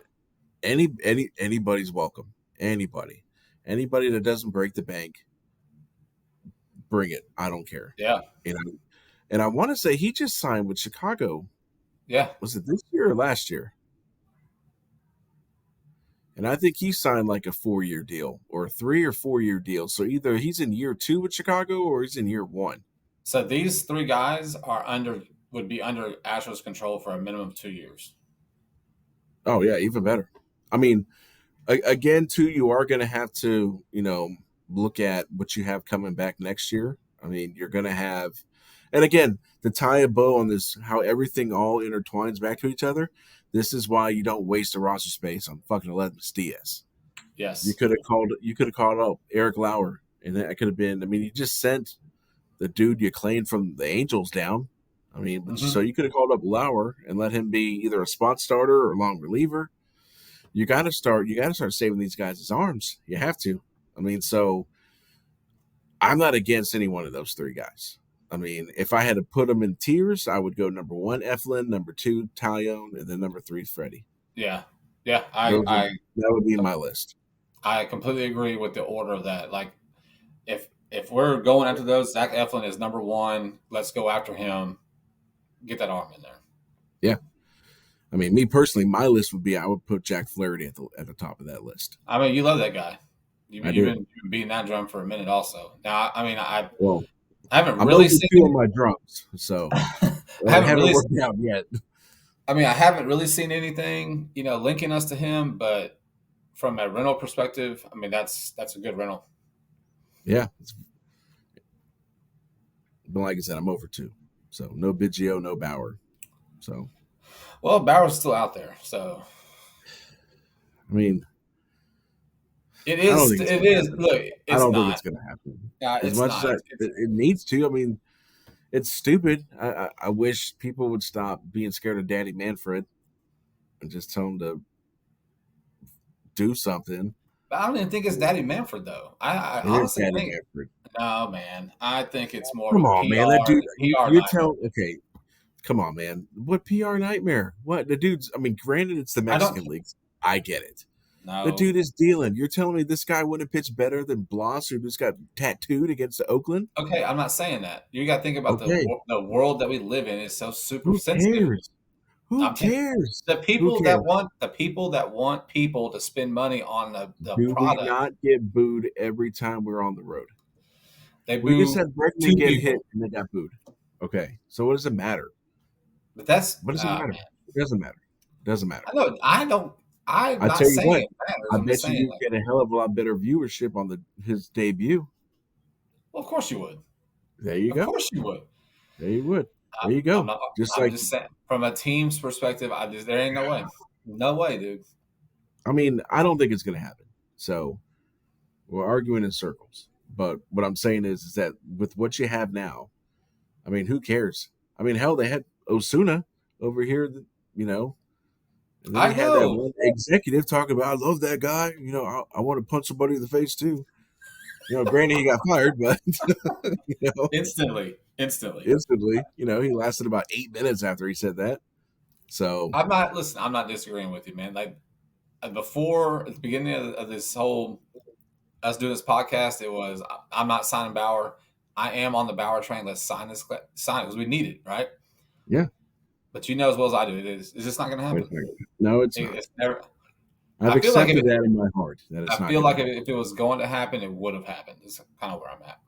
anybody's welcome. Anybody that doesn't break the bank, bring it. I don't care. Yeah. You know, and I want to say he just signed with Chicago. Yeah. Was it this year or last year? And I think he signed like a 4 year deal or a 3 or 4 year deal. So either he's in year two with Chicago or he's in year one. So these three guys are under would be under Astros control for a minimum of 2 years. Oh yeah, even better. I mean, again, too, you are going to have to, look at what you have coming back next year. I mean, you're going to have, and again, to tie a bow on this, how everything all intertwines back to each other. This is why you don't waste a roster space on fucking Aledmus Diaz. Yes. You could have called up Eric Lauer, and that could have been. I mean, you just sent the dude you claimed from the Angels down. I mean, Hmm. so you could have called up Lauer and let him be either a spot starter or long reliever. You got to start saving these guys' arms. You have to. I mean, so I'm not against any one of those three guys. I mean, if I had to put them in tiers, I would go number one Eflin, number two Tyone, and then number three Freddie. Yeah. Yeah. That would be my list. I completely agree with the order of that. Like if we're going after those, Zach Eflin is number one. Let's go after him. Get that arm in there. Yeah. I mean, me personally, my list would be I would put Jack Flaherty at the top of that list. I mean, you love that guy. You've, I you've do. been beating that drum for a minute, also. Now, I mean, Well, I haven't I'm really over two on seen. my drums, so I it haven't haven't really. worked out yet. I mean, I haven't really seen anything, linking us to him. But from a rental perspective, I mean, that's a good rental. Yeah, but like I said, I'm over two, so no Biggio, no Bauer. So Well, Bauer's still out there, so I mean, it I don't is. think it's It going to is. happen. Look, I it's don't think not. it's going to happen. As It's much as not. it needs to, I mean, it's stupid. I wish people would stop being scared of Daddy Manfred and just tell him to do something. I don't even think it's Daddy Manfred though. I It is honestly Daddy think Manfred. no, man. I think it's more of Come a on, man. That dude, PR you're nightmare. telling, okay, come on, man. What PR nightmare? What? The dude's, I mean, granted, it's the I don't Mexican leagues. I get it. The know. dude is dealing. You're telling me this guy wouldn't pitch better than Bloss, who just got tattooed against the Oakland? Okay, I'm not saying that. You got to think about Okay. the world that we live in is so super Who sensitive. cares? Who I'm t- cares? the Who people cares? that want people to spend money on the Do we product. not get booed every time we're on the road? They We just boo had Bregman two get hit people, and they got booed. Okay. So what does it matter? but that's What does it matter? man. It doesn't matter. It doesn't matter. I know. I don't. I'm I not tell you saying what, it matters. I I'm just bet you saying you like, get a hell of a lot better viewership on his debut. well, of course you would. There you Of go. course you would. There you would. I, There you I'm go. not. Just I'm like just saying from a team's perspective. There ain't no way. No way, dude. I mean, I don't think it's gonna happen. So we're arguing in circles. But what I'm saying is that with what you have now, I mean, who cares? I mean, hell, they had Osuna over here, you know, and then I he had that know. one executive talking about, I love that guy. I want to punch somebody in the face too. Granted he got fired, but you know, Instantly. Instantly. instantly, he lasted about 8 minutes after he said that. So I'm not listen. I'm not disagreeing with you, man. Like before at the beginning of this whole us doing this podcast, it was I'm not signing Bauer. I am on the Bauer train. Let's sign it because we need it, right? yeah, But you know as well as I do, it's just not going to happen. no, it's not. It's never. I've I feel like accepted that in my heart that it's I not feel going to like happen. if it was going to happen, it would have happened. It's kind of where I'm at.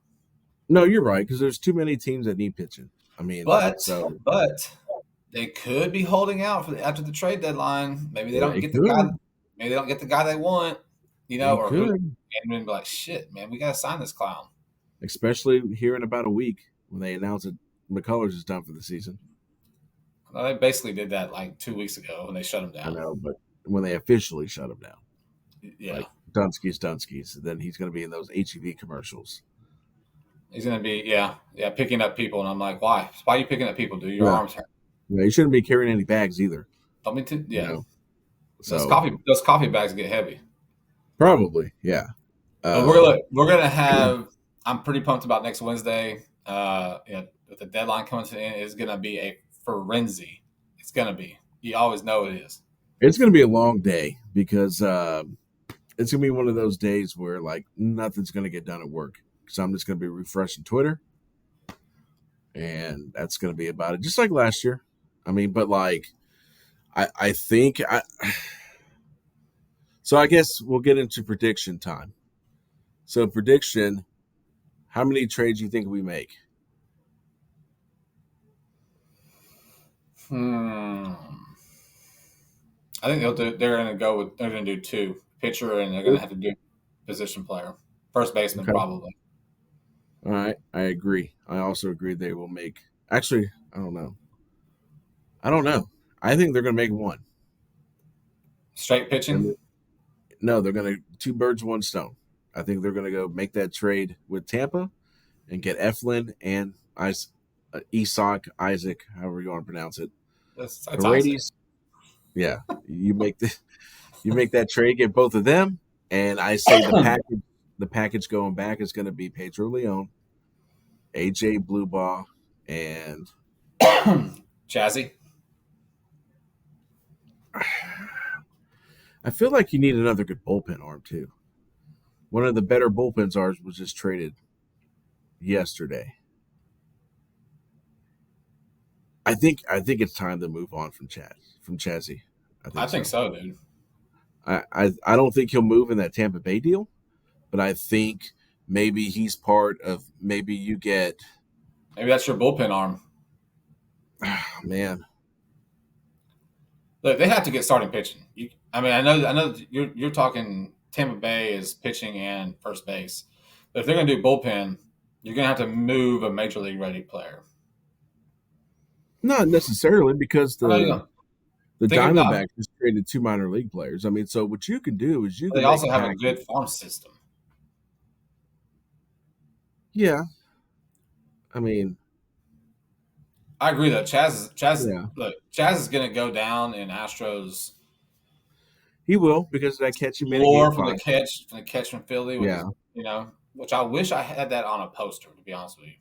No, you're right because there's too many teams that need pitching. I mean, But so but they could be holding out after the trade deadline. Maybe they don't it get the guy. could, Maybe they don't get the guy they want. it Or who could, and then be like, shit, man, we got to sign this clown. especially here in about a week when they announce that McCullers is done for the season. Well, they basically did that like 2 weeks ago when they shut him I down. know, but when they officially shut him down, Yeah, like Dunsky's, then he's going to be in those HEV commercials. he's gonna be yeah picking up people, and I'm like, why? Why are you picking up people? Do your Yeah, arms hurt? yeah, he shouldn't be carrying any bags either. Don't mean to. You Yeah, know, so those coffee bags get heavy. probably, yeah. But Um, we're gonna have. I'm pretty pumped about next Wednesday. With the deadline coming to the end, it's gonna be a frenzy. It's gonna be. You always know it is. it's going to be a long day because it's going to be one of those days where like nothing's going to get done at work. So I'm just going to be refreshing Twitter, and that's going to be about it. Just like last year. I mean, but like I think I. So I guess we'll get into prediction time. So prediction, how many trades do you think we make? Hmm. I think they're gonna go with. They're gonna do two pitcher, and they're gonna have to do position player, first baseman Okay. probably. All right. I agree. I also agree they will make. Actually, I don't know. I don't know. I think they're going to make one. Straight And pitching. no, they're going to two birds, one stone. I think they're going to go make that trade with Tampa and get Eflin and Isak, Isaac, however you want to pronounce it. That's Isaac. Paredes. Yeah, you make that trade, get both of them, and I say the package going back is going to be Pedro Leon, AJ Bluebaugh, and Jazzy. I feel like you need another good bullpen arm too. One of the better bullpens arms was just traded yesterday. I think it's time to move on from Chazzy. I I think think so. so, dude. I don't think he'll move in that Tampa Bay deal, but I think maybe he's part of maybe you get Maybe that's your bullpen arm. man. Look, they have to get starting pitching. I mean, I know that you're talking Tampa Bay is pitching and first base, but if they're going to do bullpen, you're going to have to move a major league ready player. Not necessarily because I know you the don't the think about. Diamondbacks just traded two minor league players. I mean, so what you can do is you They can make also a have a package. good farm system. Yeah, I mean, I agree though. yeah, Chaz is going to go down in Astros he will because of that catch he made in Game lore Five. from the catch from Philly with his Yeah, which I wish I had that on a poster. To be honest with you,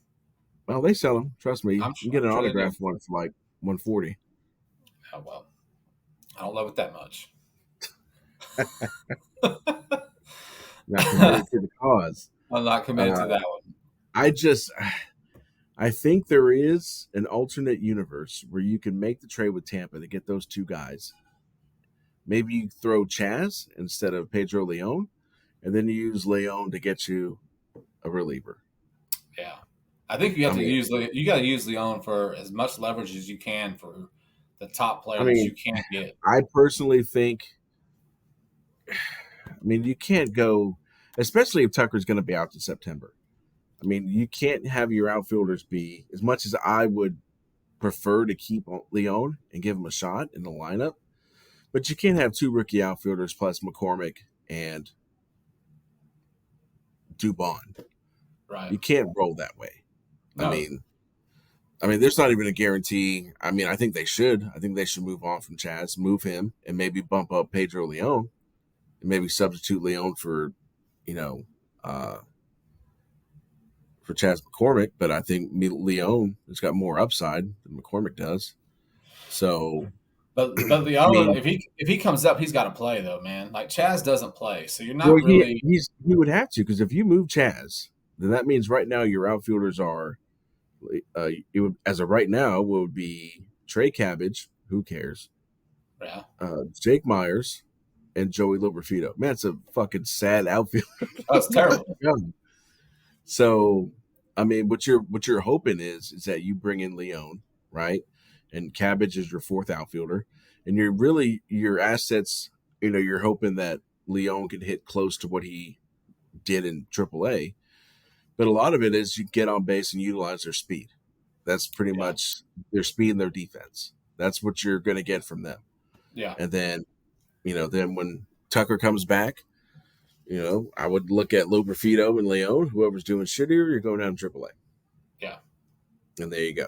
well, they sell them. Trust me, you can get I'm an sure they do. autograph one for like 140. Oh well, I don't love it that much. Not committed to the cause. I'm not committed Uh, to that one. I just, I think there is an alternate universe where you can make the trade with Tampa to get those two guys. Maybe you throw Chaz instead of Pedro Leon, and then you use Leon to get you a reliever. Yeah, I think you I have to mean, you got to use Leon for as much leverage as you can for the top I player that you mean, can get. I personally think. I mean, you can't go, especially if Tucker's going to be out in September. I mean, you can't have your outfielders be as much as I would prefer to keep Leon and give him a shot in the lineup. But you can't have two rookie outfielders plus McCormick and Dubon. Right? You can't roll that way. I No. mean, there's not even a guarantee. I mean, I think they should. I think they should move on from Chaz, move him, and maybe bump up Pedro Leon, and maybe substitute Leon for, you know, uh, for Chaz McCormick. But I think Leon has got more upside than McCormick does. So, But I Leon, mean, if he comes up, he's got to play though, man. Like Chaz doesn't play, so you're well, not really he would have to because if you move Chaz, then that means right now your outfielders are it would, as of right now, would be Trey Cabbage. Who cares? yeah. Jake Myers and Joey Loberfito. Man, it's a fucking sad outfield. That's terrible. So, I mean, what you're hoping is that you bring in Leon, right? And Cabbage is your fourth outfielder, and you're really your assets. You're hoping that Leon can hit close to what he did in AAA. But a lot of it is you get on base and utilize their speed. That's pretty Yeah, much their speed and their defense. That's what you're going to get from them. yeah, And then, then when Tucker comes back, I would look at Loberfito and Leon, whoever's doing shittier, you're going down to AAA. yeah. And there you go.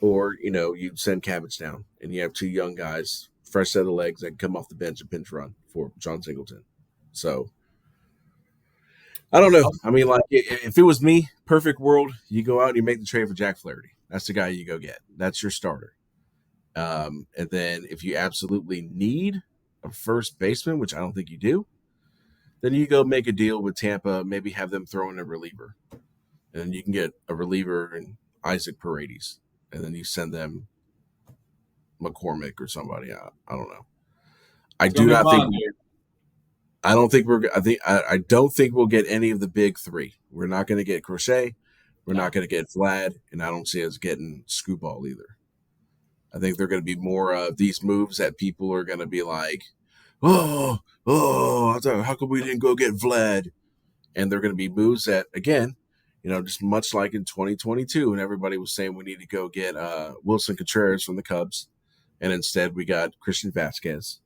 Or, you send Cabbage down and you have two young guys, fresh set of legs that can come off the bench and pinch run for John Singleton. So I don't know. Oh, I mean, like, if it was me, perfect world, you go out and you make the trade for Jack Flaherty. That's the guy you go get. That's your starter. And then if you absolutely need a first baseman, which I don't think you do, then you go make a deal with Tampa, maybe have them throw in a reliever. And then you can get a reliever and Isaac Paredes. And then you send them McCormick or somebody. I don't know. I it's do gonna be not think fun, dude. I don't think we're I don't think we'll get any of the big three. We're not going to get Crochet. We're No, not going to get Vlad, and I don't see us getting Scooball either. I think they're going to be more of these moves that people are going to be like, oh, how come we didn't go get Vlad? And they're going to be moves that, again, just much like in 2022, when everybody was saying we need to go get Wilson Contreras from the Cubs, and instead we got Christian Vasquez.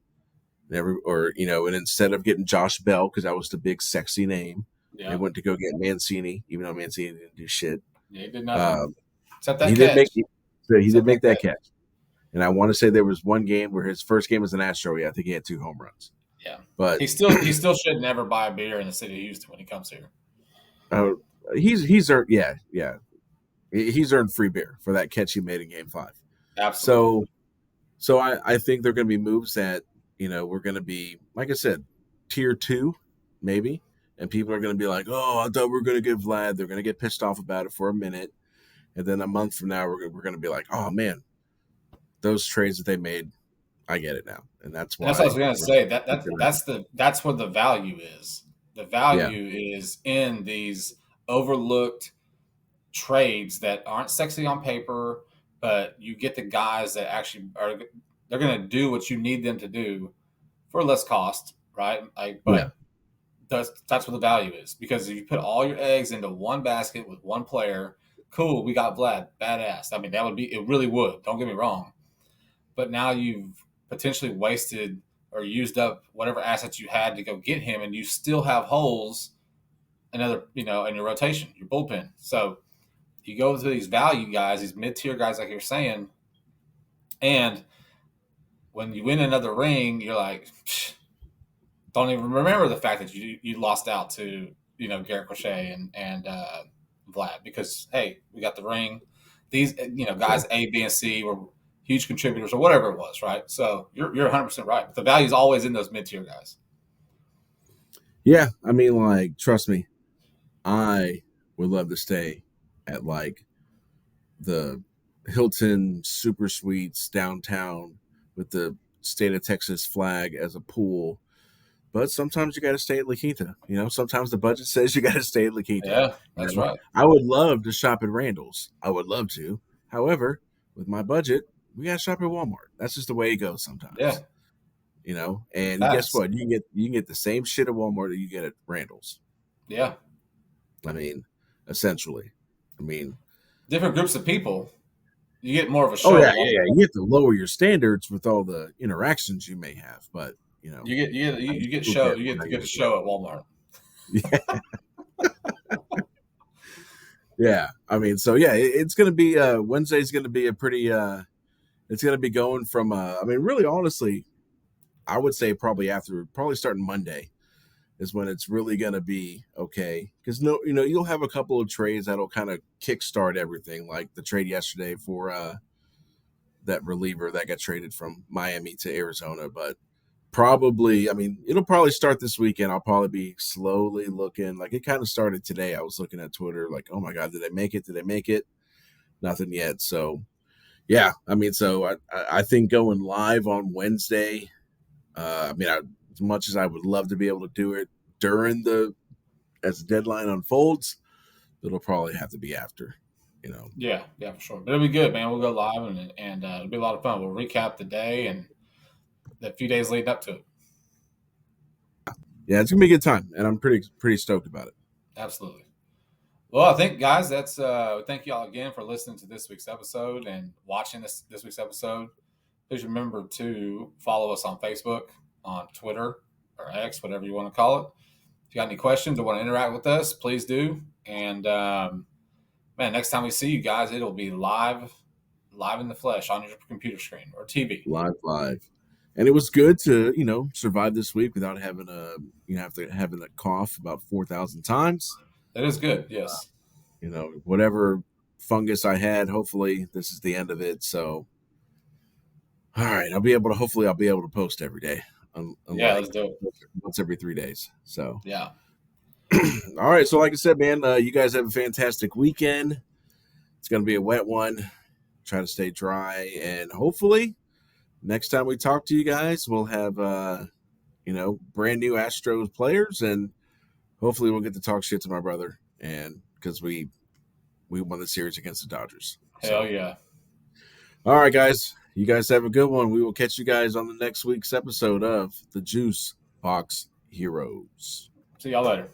And instead of getting Josh Bell, because that was the big sexy name, they yeah, went to go get Mancini, even though Mancini didn't do shit. yeah. He did nothing Um, except he that did make catch. he did Except make that that catch. catch. And I want to say there was one game where his first game as an Astro, I think he had 2 home runs. Yeah, But he still should never buy a beer in the city of Houston when he comes here. uh, he's earned he's earned free beer for that catch he made in Game 5. Absolutely. So I think they're going to be moves that we're going to be, like I said, tier 2 maybe, and people are going to be like, oh, I thought we were going to get Vlad. They're going to get pissed off about it for a minute, and then a month from now we're going to be like, oh man, those trades that they made, I get it now, and that's And that's what I why was gonna we're say. That not that gonna, that's where the value is. The yeah, value is in these overlooked trades that aren't sexy on paper, but you get the guys that actually are they're going to do what you need them to do for less cost, right? Like, yeah, but that's what the value is because if you put all your eggs into one basket with one player, cool, we got Vlad, badass. I mean, that would be it. Really would. Don't get me wrong, but now you've potentially wasted or used up whatever assets you had to go get him, and you still have holes another in your rotation, your bullpen. So you go to these value guys, these mid tier guys, like you're saying, and when you win another ring, you're like, psh, don't even remember the fact that you lost out to Garrett Crochet and Vlad because hey, we got the ring. These yeah, guys A, B, and C were huge contributors or whatever it was, right? So you're 100% right. But the value is always in those mid tier guys. yeah. I mean, like, trust me, I would love to stay at like the Hilton Super Suites downtown with the state of Texas flag as a pool. But sometimes you got to stay at La Quinta. Sometimes the budget says you got to stay at La Quinta. Yeah, that's right. I would love to shop at Randall's. I would love to. However, with my budget, we got to shop at Walmart. That's just the way it goes Yeah, sometimes. And guess facts. what? You can get the same shit at Walmart that you get at Randall's. Yeah, I mean, essentially. I mean, different groups of people. You get more of a oh show yeah, at yeah, yeah. Walmart. You have to lower your standards with all the interactions you may have, but You I get still show get you what get I to get got a to get. show at Walmart. Yeah, I mean, so yeah, it's gonna be Wednesday's gonna be a pretty. It's gonna be going from. I mean, really, honestly, I would say probably starting Monday is when it's really gonna be okay because no, you'll have a couple of trades that'll kind of kickstart everything, like the trade yesterday for that reliever that got traded from Miami to Arizona, but probably, I mean, it'll probably start this weekend. I'll probably be slowly looking. Like it kind of started today. I was looking at Twitter, like, oh my god, did they make it? Did they make it? Nothing yet. So yeah, I mean, so I think going live on Wednesday. I mean, as much as I would love to be able to do it during as the deadline unfolds, it'll probably have to be after. You know. Yeah, yeah, for sure. But it'll be good, man. We'll go live and it'll be a lot of fun. We'll recap the day and the few days leading up to it. Yeah, it's gonna be a good time, and I'm pretty stoked about it. Absolutely. Well, I think, guys, that's thank you all again for listening to this week's episode and watching this week's episode. Please remember to follow us on Facebook, on Twitter, or X, whatever you want to call it. If you got any questions or want to interact with us, please do. And man, next time we see you guys, it'll be live in the flesh on your computer screen or TV. Live. And it was good to, survive this week without having having a cough about 4,000 times. That is good. Yes. Whatever fungus I had, hopefully this is the end of it. So, all right, hopefully I'll be able to post every day. Yeah, Unlike let's do it. once every 3 days. So, Yeah. all right. So, like I said, man, you guys have a fantastic weekend. It's going to be a wet one. Try to stay dry, and hopefully next time we talk to you guys, we'll have brand new Astros players, and hopefully we'll get to talk shit to my brother, and because we won the series against the Dodgers. Hell yeah. All right, guys. You guys have a good one. We will catch you guys on the next week's episode of the Juice Box Heroes. See y'all later.